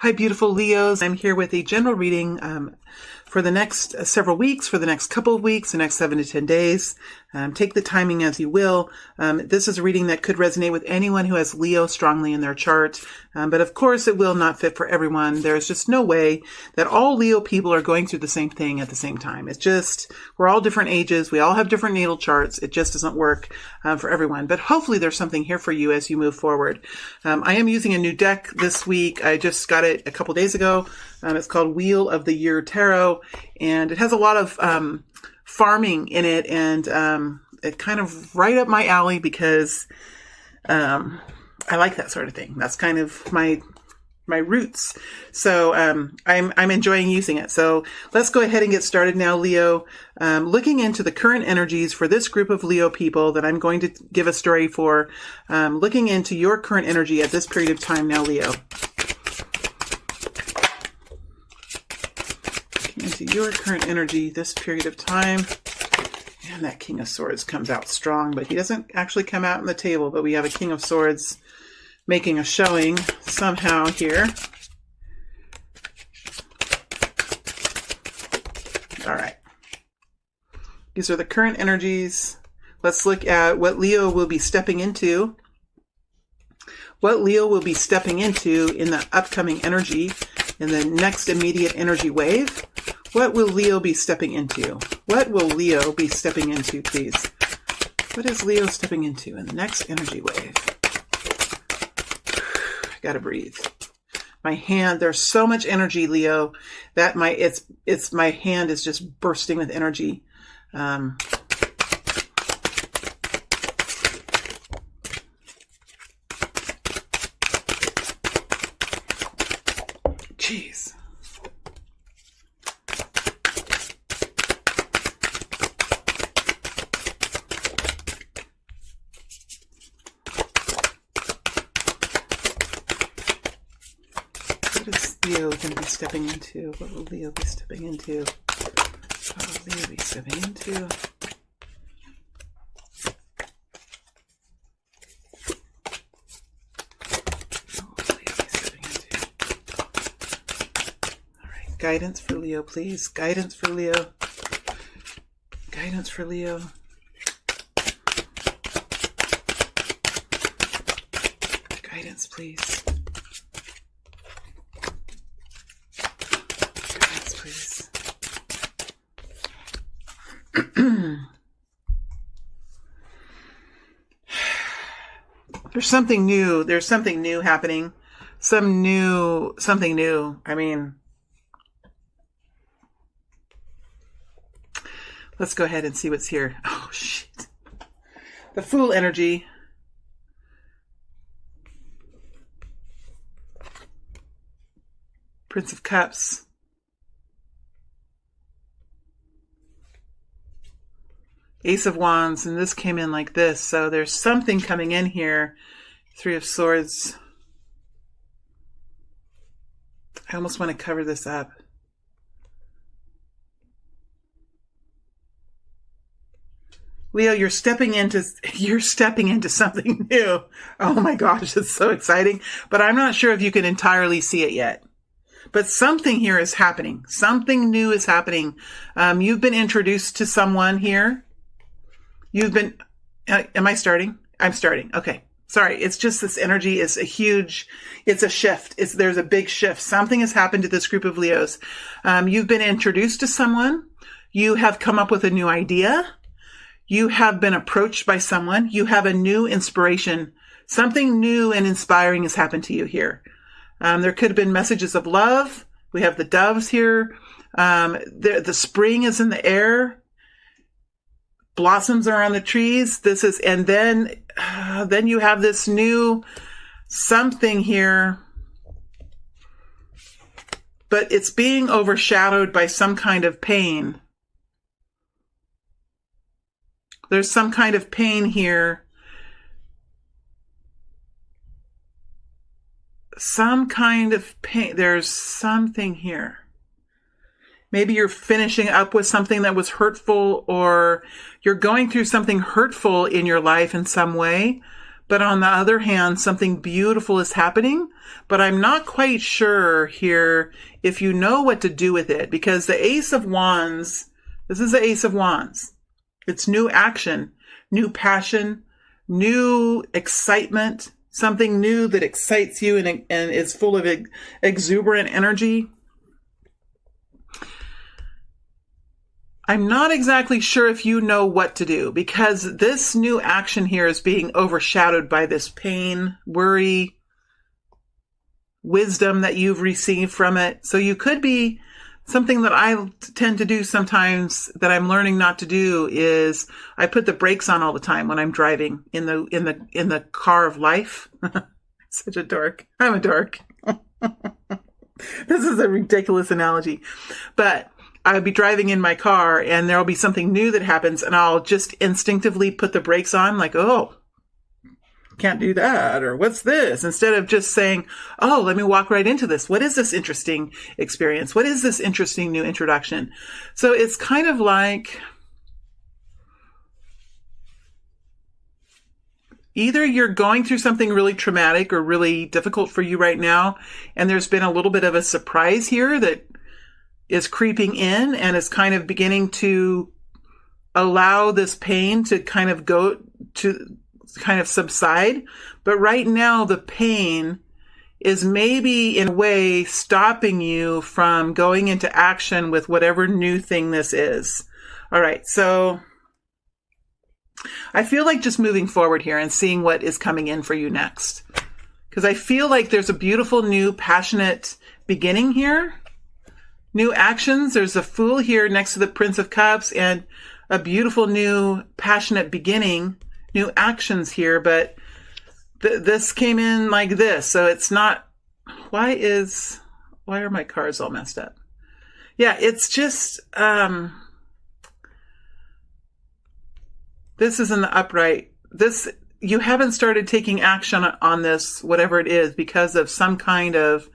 Hi, beautiful Leos. I'm here with a general reading for the next several weeks, for the next couple of weeks, the next 7 to 10 days. Take the timing as you will. This is a reading that could resonate with anyone who has Leo strongly in their chart. But of course, it will not fit for everyone. There's just no way that all Leo people are going through the same thing at the same time. It's just, we're all different ages. We all have different natal charts. It just doesn't work for everyone. But hopefully there's something here for you as you move forward. I am using a new deck this week. I just got it a couple days ago. It's called Wheel of the Year Tarot, and it has a lot of farming in it, and it kind of right up my alley because I like that sort of thing. That's kind of my roots. So I'm enjoying using it. So let's go ahead and get started now, Leo. Looking into the current energies for this group of Leo people that I'm going to give a story for. Looking into your current energy at this period of time now, Leo. Into your current energy this period of time. And that King of Swords comes out strong, but he doesn't actually come out on the table, but we have a King of Swords making a showing somehow here. All right. These are the current energies. Let's look at what Leo will be stepping into. What Leo will be stepping into in the upcoming energy, in the next immediate energy wave. What will Leo be stepping into? What will Leo be stepping into, please? What is Leo stepping into in the next energy wave? I gotta breathe. My hand, there's so much energy, Leo, that my hand is just bursting with energy. Jeez. What is Leo going to be stepping into? What will Leo be stepping into? What will Leo be stepping into? What will Leo be stepping into? All right, guidance for Leo, please. Guidance for Leo. Guidance for Leo. Guidance, please. Please. There's something new. There's something new happening. Something new. I mean, let's go ahead and see what's here. Oh, shit. The Fool energy. Prince of Cups. Ace of Wands, and this came in like this. So there's something coming in here. Three of Swords. I almost want to cover this up. Leo, you're stepping into something new. Oh my gosh, it's so exciting. But I'm not sure if you can entirely see it yet. But something here is happening. Something new is happening. You've been introduced to someone here. You've been, am I starting? I'm starting. Okay. Sorry. It's just this energy is it's a shift. There's a big shift. Something has happened to this group of Leos. You've been introduced to someone. You have come up with a new idea. You have been approached by someone. You have a new inspiration. Something new and inspiring has happened to you here. There could have been messages of love. We have the doves here. The spring is in the air. Blossoms are on the trees. And then you have this new something here, but it's being overshadowed by some kind of pain. There's some kind of pain here. Some kind of pain. There's something here. Maybe you're finishing up with something that was hurtful, or you're going through something hurtful in your life in some way, But on the other hand, something beautiful is happening, but I'm not quite sure here if you know what to do with it, because the Ace of Wands, this is the Ace of Wands. It's new action, new passion, new excitement, something new that excites you and is full of exuberant energy. I'm not exactly sure if you know what to do, because this new action here is being overshadowed by this pain, worry, wisdom that you've received from it. So you could be, something that I tend to do sometimes that I'm learning not to do is I put the brakes on all the time when I'm driving in the car of life. Such a dork. I'm a dork. This is a ridiculous analogy, but I'll be driving in my car and there'll be something new that happens and I'll just instinctively put the brakes on, like, oh, can't do that, or what's this? Instead of just saying, oh, let me walk right into this. What is this interesting experience? What is this interesting new introduction? So it's kind of like either you're going through something really traumatic or really difficult for you right now, and there's been a little bit of a surprise here that is creeping in and is kind of beginning to allow this pain to kind of go to kind of subside. But right now the pain is maybe in a way stopping you from going into action with whatever new thing this is. All right. So I feel like just moving forward here and seeing what is coming in for you next, because I feel like there's a beautiful new passionate beginning here. New actions. There's a Fool here next to the Prince of Cups and a beautiful new passionate beginning. New actions here, but this came in like this. So it's not, why are my cards all messed up? Yeah, it's just, this is in the upright. You haven't started taking action on this, whatever it is, because of some kind of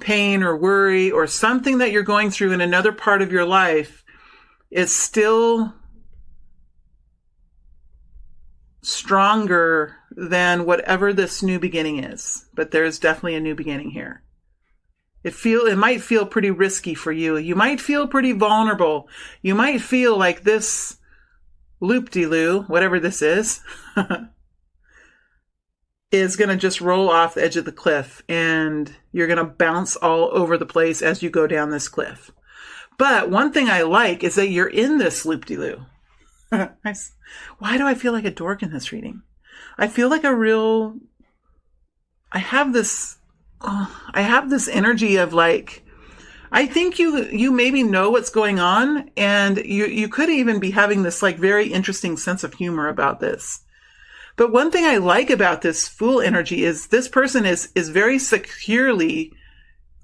pain or worry or something that you're going through in another part of your life is still stronger than whatever this new beginning is. But there's definitely a new beginning here. It might feel pretty risky for you. You might feel pretty vulnerable. You might feel like this loop-de-loo, whatever this is going to just roll off the edge of the cliff and you're going to bounce all over the place as you go down this cliff. But one thing I like is that you're in this loop-de-loo. Why do I feel like a dork in this reading? I feel like I have this energy of like, I think you maybe know what's going on, and you could even be having this like very interesting sense of humor about this. But one thing I like about this Fool energy is this person is very securely,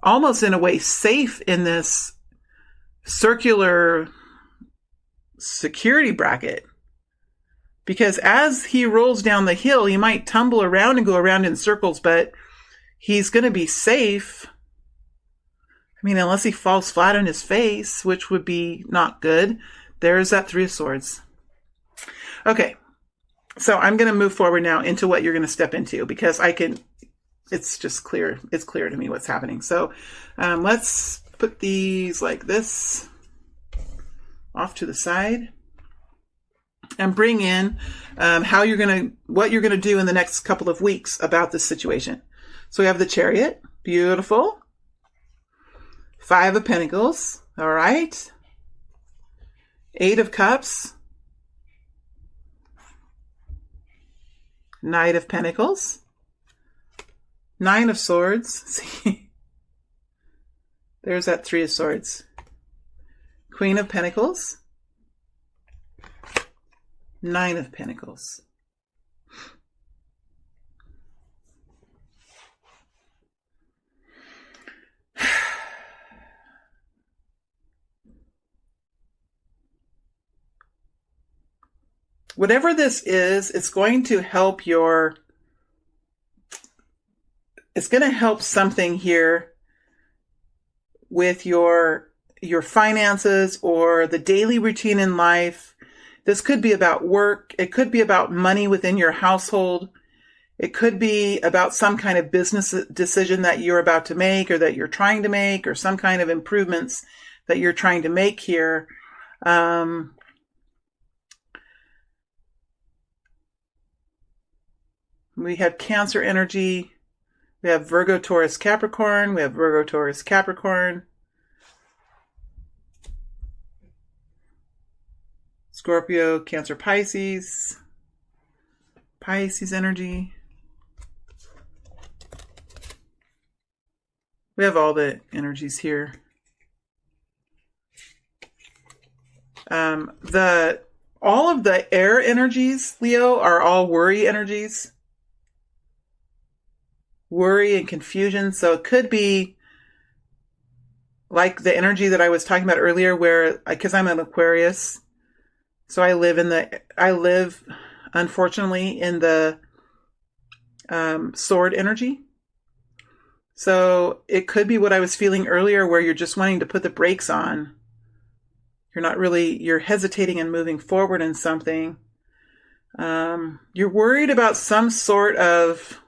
almost in a way, safe in this circular security bracket. Because as he rolls down the hill, he might tumble around and go around in circles, but he's going to be safe. I mean, unless he falls flat on his face, which would be not good. There's that Three of Swords. Okay. So I'm going to move forward now into what you're going to step into, because it's just clear. It's clear to me what's happening. So let's put these like this off to the side and bring in what you're going to do in the next couple of weeks about this situation. So we have the Chariot. Beautiful. Five of Pentacles. All right. Eight of Cups. Knight of Pentacles. Nine of Swords. See? There's that Three of Swords. Queen of Pentacles. Nine of Pentacles. Whatever this is, it's going to help it's going to help something here with your finances or the daily routine in life. This could be about work. It could be about money within your household. It could be about some kind of business decision that you're about to make or that you're trying to make, or some kind of improvements that you're trying to make here. We have Cancer energy. We have Virgo, Taurus, Capricorn. We have Virgo, Taurus, Capricorn. Scorpio, Cancer, Pisces. Pisces energy. We have all the energies here. All of the air energies, Leo, are all worry energies. Worry and confusion. So it could be like the energy that I was talking about earlier, where, because I'm an Aquarius, so I live unfortunately in the sword energy. So it could be what I was feeling earlier, where you're just wanting to put the brakes on. You're hesitating and moving forward in something. You're worried about some sort of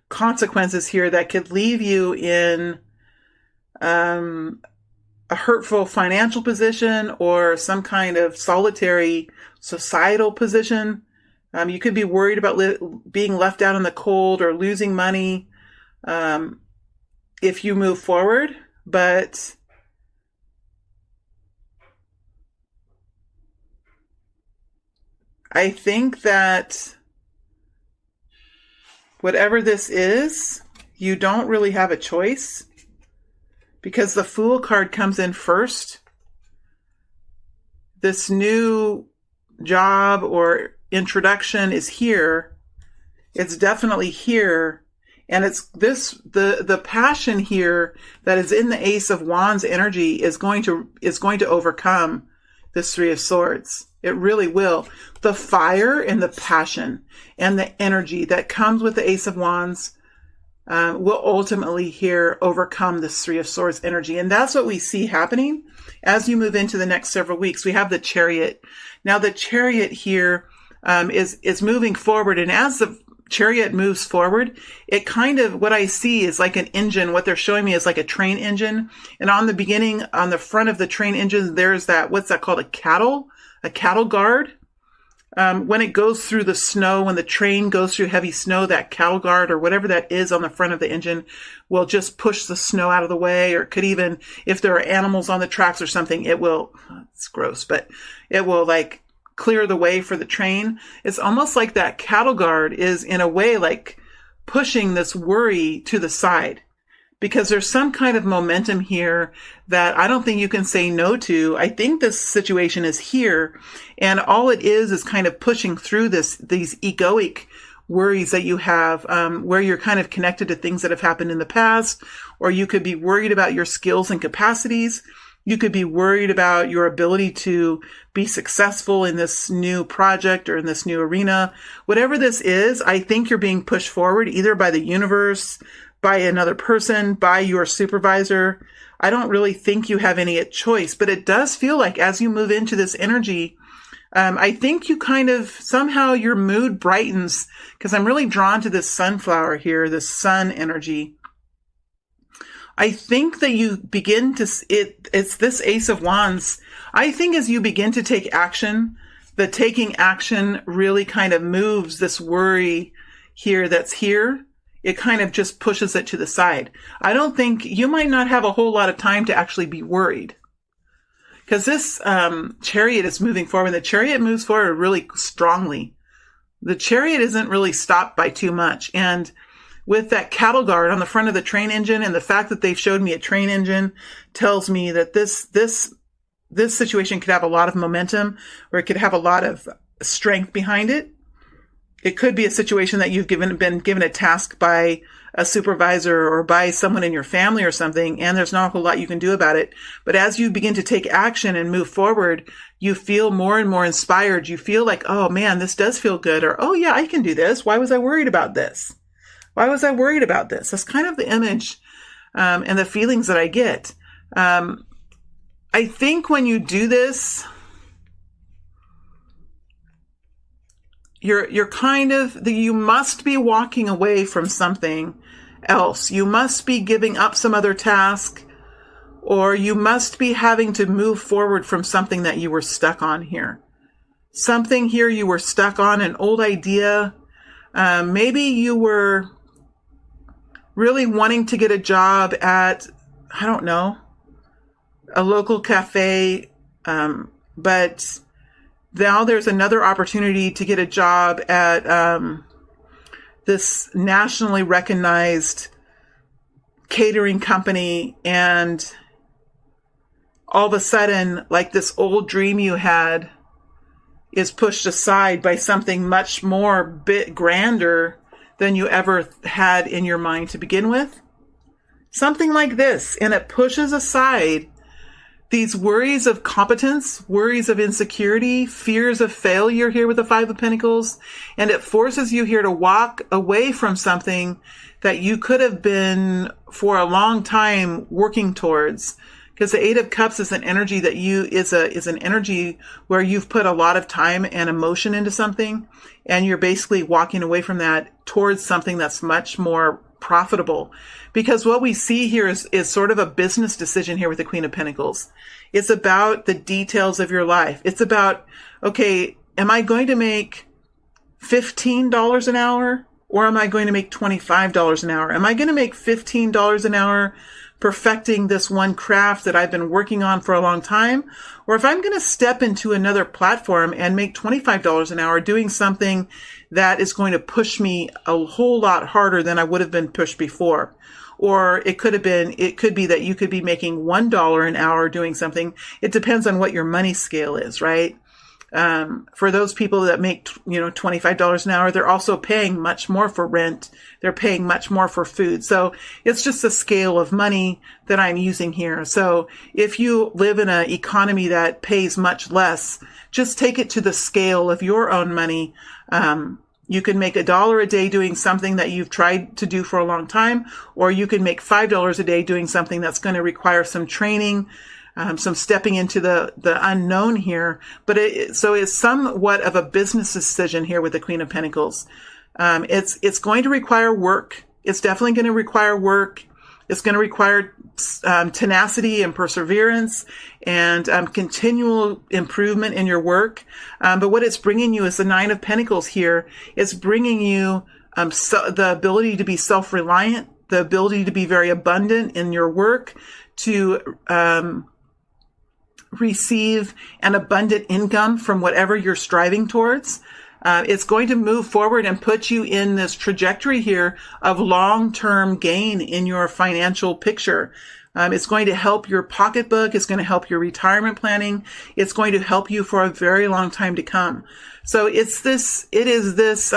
consequences here that could leave you in a hurtful financial position or some kind of solitary societal position. You could be worried about being left out in the cold or losing money if you move forward. But I think that whatever this is, you don't really have a choice, because the Fool card comes in first. This new job or introduction is here. It's definitely here. And it's the passion here that is in the Ace of Wands energy is going to overcome this Three of Swords. It really will. The fire and the passion and the energy that comes with the Ace of Wands will ultimately here overcome this Three of Swords energy. And that's what we see happening as you move into the next several weeks. We have the Chariot. Now the Chariot here is moving forward. And as the Chariot moves forward, it kind of, what I see is like an engine. What they're showing me is like a train engine. And on the front of the train engine, there's what's that called? A cattle guard. When it goes through the snow, when the train goes through heavy snow, that cattle guard or whatever that is on the front of the engine will just push the snow out of the way, or could even, if there are animals on the tracks or something, it's gross, but it will like clear the way for the train. It's almost like that cattle guard is in a way like pushing this worry to the side, because there's some kind of momentum here that I don't think you can say no to. I think this situation is here, and all it is kind of pushing through these egoic worries that you have, where you're kind of connected to things that have happened in the past, or you could be worried about your skills and capacities. You could be worried about your ability to be successful in this new project or in this new arena. Whatever this is, I think you're being pushed forward either by the universe, by another person, by your supervisor. I don't really think you have any choice, but it does feel like as you move into this energy, I think you kind of, somehow your mood brightens, because I'm really drawn to this sunflower here, this sun energy. I think that you begin to, it's this Ace of Wands. I think as you begin to take action, the taking action really kind of moves this worry here that's here. It kind of just pushes it to the side. I don't think, you might not have a whole lot of time to actually be worried, because this Chariot is moving forward. The Chariot moves forward really strongly. The Chariot isn't really stopped by too much. And with that cattle guard on the front of the train engine, and the fact that they've showed me a train engine tells me that this situation could have a lot of momentum, or it could have a lot of strength behind it. It could be a situation that you've been given a task by a supervisor or by someone in your family or something, and there's not a whole lot you can do about it. But as you begin to take action and move forward, you feel more and more inspired. You feel like, oh man, this does feel good. Or, oh yeah, I can do this. Why was I worried about this? Why was I worried about this? That's kind of the image and the feelings that I get. I think when you do this, you're kind of, you must be walking away from something else. You must be giving up some other task, or you must be having to move forward from something that you were stuck on here. Something here you were stuck on, an old idea. Maybe you were really wanting to get a job at, I don't know, a local cafe, but now there's another opportunity to get a job at this nationally recognized catering company, and all of a sudden, like, this old dream you had is pushed aside by something much more bit grander than you ever had in your mind to begin with. Something like this, and it pushes aside these worries of competence, worries of insecurity, fears of failure here with the Five of Pentacles, and it forces you here to walk away from something that you could have been for a long time working towards. Because the Eight of Cups is an energy that is an energy where you've put a lot of time and emotion into something, and you're basically walking away from that towards something that's much more profitable. Because what we see here is sort of a business decision here with the Queen of Pentacles. It's about the details of your life. It's about, okay, am I going to make $15 an hour, or am I going to make $25 an hour? Am I going to make $15 an hour perfecting this one craft that I've been working on for a long time? Or if I'm going to step into another platform and make $25 an hour doing something that is going to push me a whole lot harder than I would have been pushed before. Or it could be that you could be making $1 an hour doing something. It depends on what your money scale is, right? For those people that make, $25 an hour, they're also paying much more for rent. They're paying much more for food. So it's just a scale of money that I'm using here. So if you live in an economy that pays much less, just take it to the scale of your own money. You can make $1 a day doing something that you've tried to do for a long time, or you can make $5 a day doing something that's going to require some training, some stepping into the unknown here. But so it's somewhat of a business decision here with the Queen of Pentacles. It's going to require work. It's definitely going to require work. It's going to require tenacity and perseverance and continual improvement in your work. But what it's bringing you is the Nine of Pentacles here. It's bringing you the ability to be self-reliant, the ability to be very abundant in your work, to receive an abundant income from whatever you're striving towards. It's going to move forward and put you in this trajectory here of long-term gain in your financial picture. It's going to help your pocketbook. It's going to help your retirement planning. It's going to help you for a very long time to come. So it is this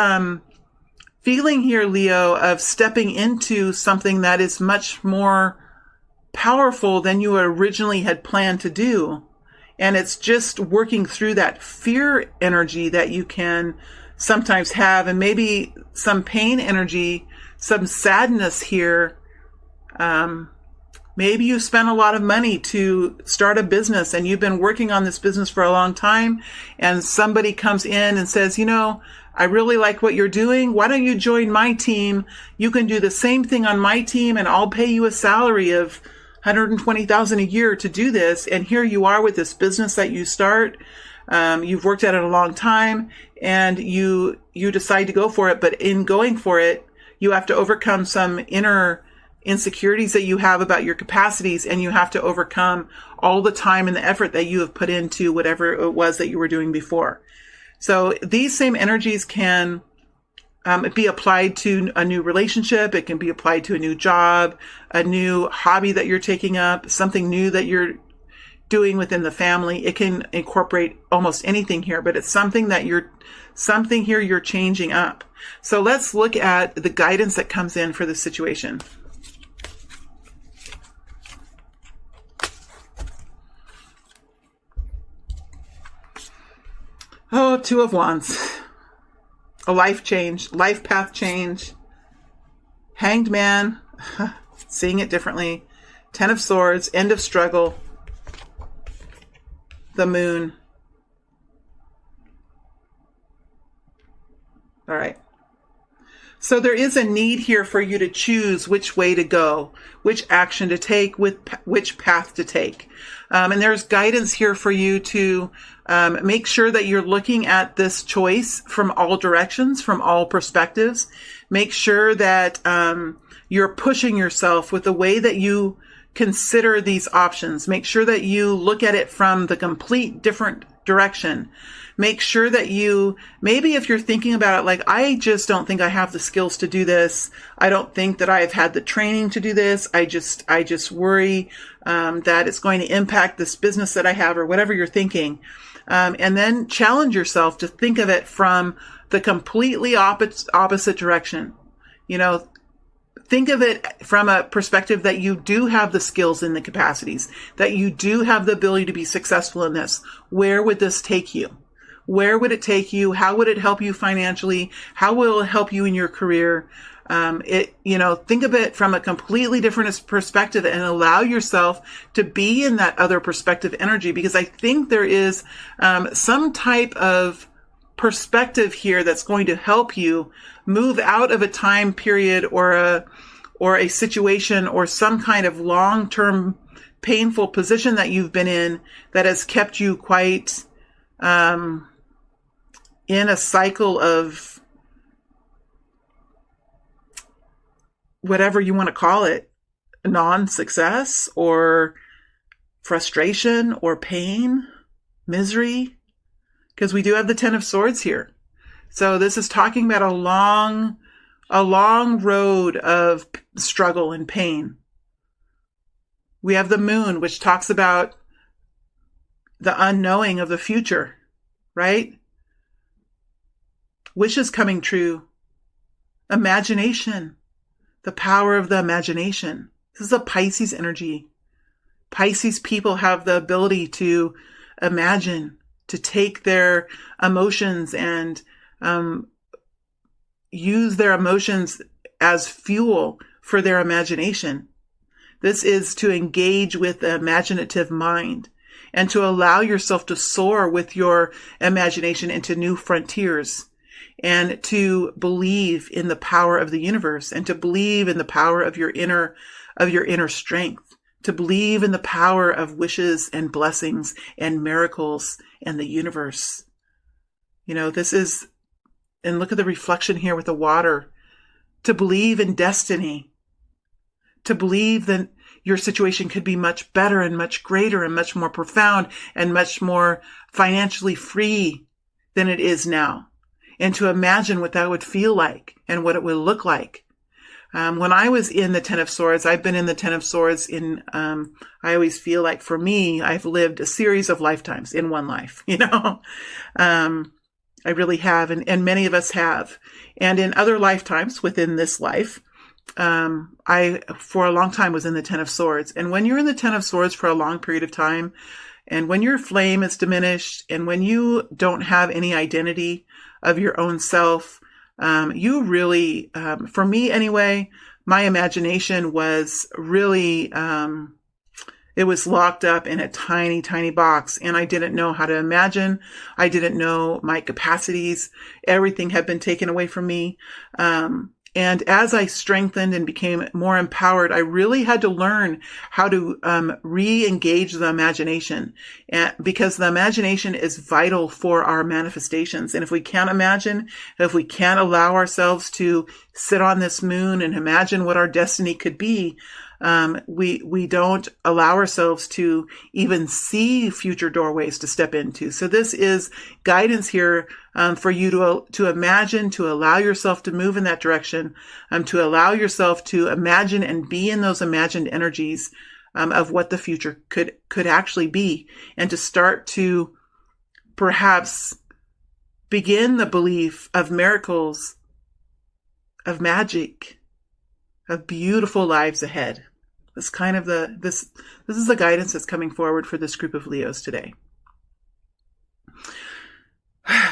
feeling here, Leo, of stepping into something that is much more powerful than you originally had planned to do. And it's just working through that fear energy that you can sometimes have, and maybe some pain energy, some sadness here. Maybe you spent a lot of money to start a business and you've been working on this business for a long time, and somebody comes in and says, I really like what you're doing. Why don't you join my team? You can do the same thing on my team and I'll pay you a salary of $120,000 a year to do this. And here you are with this business that you start. You've worked at it a long time and you decide to go for it. But in going for it, you have to overcome some inner insecurities that you have about your capacities, and you have to overcome all the time and the effort that you have put into whatever it was that you were doing before. So these same energies can be applied to a new relationship. It can be applied to a new job, a new hobby that you're taking up, something new that you're doing within the family. It can incorporate almost anything here, but it's something you're changing up. So let's look at the guidance that comes in for this situation. Oh, Two of Wands. A life change, life path change. Hanged Man, seeing it differently. Ten of Swords, end of struggle. The Moon. All right. So there is a need here for you to choose which way to go, which action to take, which path to take. And there's guidance here for you to make sure that you're looking at this choice from all directions, from all perspectives. Make sure that you're pushing yourself with the way that you consider these options. Make sure that you look at it from the complete different direction. Make sure that you, maybe if you're thinking about it, like, I just don't think I have the skills to do this. I don't think that I've had the training to do this. I just worry, that it's going to impact this business that I have, or whatever you're thinking. And then challenge yourself to think of it from the completely opposite direction. You know, think of it from a perspective that you do have the skills and the capacities, that you do have the ability to be successful in this. Where would this take you? Where would it take you? How would it help you financially? How will it help you in your career? Think of it from a completely different perspective and allow yourself to be in that other perspective energy, because I think there is some type of perspective here that's going to help you move out of a time period or a situation or some kind of long-term painful position that you've been in that has kept you quite in a cycle of whatever you want to call it, non-success or frustration or pain, misery, because we do have the Ten of Swords here. So this is talking about a long road of struggle and pain. We have the Moon, which talks about the unknowing of the future, right? Wishes coming true. Imagination. The power of the imagination. This is a Pisces energy. Pisces people have the ability to imagine, to take their emotions and use their emotions as fuel for their imagination. This is to engage with the imaginative mind and to allow yourself to soar with your imagination into new frontiers, and to believe in the power of the universe, and to believe in the power of your inner strength, to believe in the power of wishes and blessings and miracles and the universe. This is, and look at the reflection here with the water, to believe in destiny, to believe that your situation could be much better and much greater and much more profound and much more financially free than it is now. And to imagine what that would feel like and what it would look like. When I was in the Ten of Swords, I've been in the Ten of Swords I always feel like for me, I've lived a series of lifetimes in one life, I really have. And many of us have. And in other lifetimes within this life, I, for a long time, was in the Ten of Swords. And when you're in the Ten of Swords for a long period of time, and when your flame is diminished, and when you don't have any identity of your own self, you really, for me anyway, my imagination was really, it was locked up in a tiny, tiny box, and I didn't know how to imagine. I didn't know my capacities. Everything had been taken away from me. And as I strengthened and became more empowered, I really had to learn how to re-engage the imagination, because the imagination is vital for our manifestations. And if we can't imagine, if we can't allow ourselves to sit on this moon and imagine what our destiny could be, we don't allow ourselves to even see future doorways to step into. So this is guidance here for you to imagine, to allow yourself to move in that direction, to allow yourself to imagine and be in those imagined energies of what the future could actually be, and to start to perhaps begin the belief of miracles, of magic, of beautiful lives ahead. This kind of this is the guidance that's coming forward for this group of Leos today.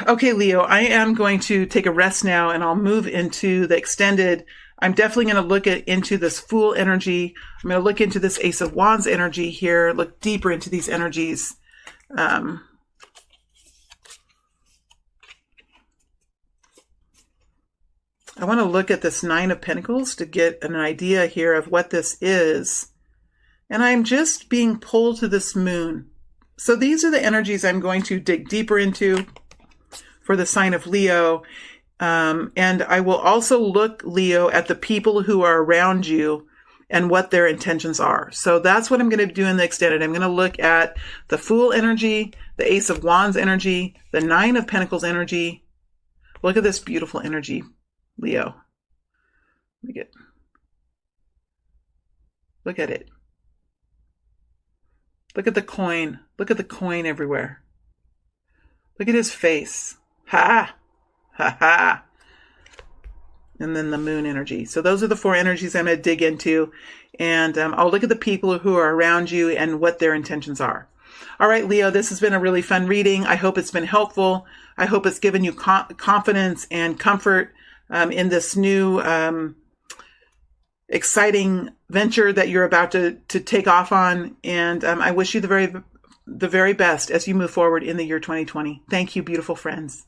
Okay, Leo, I am going to take a rest now, and I'll move into the extended. I'm definitely going to look into this Fool energy. I'm going to look into this Ace of Wands energy here, look deeper into these energies. I want to look at this Nine of Pentacles to get an idea here of what this is. And I'm just being pulled to this moon. So these are the energies I'm going to dig deeper into for the sign of Leo. And I will also look, Leo, at the people who are around you and what their intentions are. So that's what I'm going to do in the extended. I'm going to look at the Fool energy, the Ace of Wands energy, the Nine of Pentacles energy. Look at this beautiful energy, Leo. Look at it. Look at the coin. Look at the coin everywhere. Look at his face. Ha! Ha ha! And then the moon energy. So those are the four energies I'm going to dig into. And I'll look at the people who are around you and what their intentions are. All right, Leo, this has been a really fun reading. I hope it's been helpful. I hope it's given you confidence and comfort in this new exciting venture that you're about to take off on. And I wish you the very best as you move forward in the year 2020. Thank you, beautiful friends.